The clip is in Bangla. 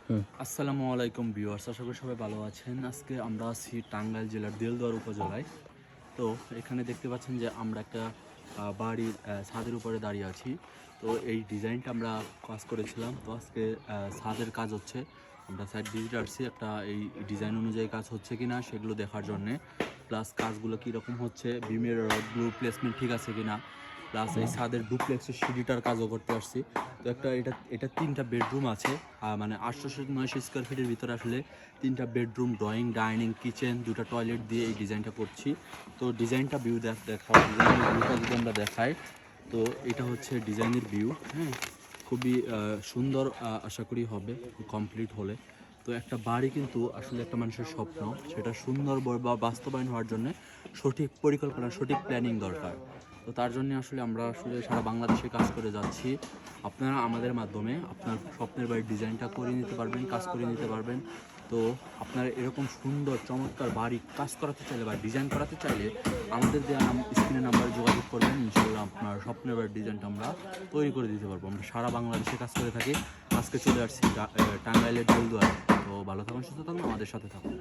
আসসালামু আলাইকুম ভিউয়ার্স, আশা করি সবাই ভালো আছেন। আজকে আমরা আছি টাঙ্গাইল জেলার দেলদুয়ার উপজেলায়। তো এখানে দেখতে পাচ্ছেন যে আমরা একটা বাড়ির ছাদের উপরে দাঁড়িয়ে আছি। তো এই ডিজাইনটা আমরা কাজ করেছিলাম। তো আজকে ছাদের কাজ হচ্ছে। আমরা সাইড ভিজিট আসছি একটা এই ডিজাইন অনুযায়ী কাজ হচ্ছে কিনা সেগুলো দেখার জন্যে, প্লাস কাজগুলো কীরকম হচ্ছে, বিমের রডগুলো প্লেসমেন্ট ঠিক আছে কিনা, প্লাস এই ছাদের ডুপ্লেক্সের সিঁড়িটার কাজও করতে আসছি। তো এটা 3টা বেডরুম আছে, মানে 800-900 স্কোয়ার ফিটের ভিতরে আসলে 3টা বেডরুম, ড্রয়িং, ডাইনিং, কিচেন, 2টা টয়লেট দিয়ে এই ডিজাইনটা করছি। তো ডিজাইনটা দেখাও, ডিজাইনের ভিউটা যদি আমরা দেখাই, তো এটা হচ্ছে ডিজাইনের ভিউ। হ্যাঁ, খুবই সুন্দর, আশা করি হবে কমপ্লিট হলে। তো একটা বাড়ি কিন্তু আসলে একটা মানুষের স্বপ্ন, সেটা সুন্দর বা বাস্তবায়ন হওয়ার জন্য সঠিক পরিকল্পনা, সঠিক প্ল্যানিং দরকার। তো তার জন্য আসলে আমরা সারা বাংলাদেশে কাজ করে যাচ্ছি। আপনারা আমাদের মাধ্যমে আপনার স্বপ্নের বাড়ির ডিজাইনটা করে নিতে পারবেন, কাজ করে নিতে পারবেন। তো আপনারা এরকম সুন্দর চমৎকার বাড়ি কাজ করাতে চাইলে বা ডিজাইন করাতে চাইলে আমাদের দেওয়া স্ক্রিনের নাম্বারে যোগাযোগ করবেন। ইনশাল্লাহ আপনার স্বপ্নের বাড়ির ডিজাইনটা আমরা তৈরি করে দিতে পারবো। আমরা সারা বাংলাদেশে কাজ করে থাকি। আজকে চলে আসছি টাঙ্গাইলের দেলদুয়ার। তো ভালো থাকুন, সুস্থ থাকুন, আমাদের সাথে থাকুন।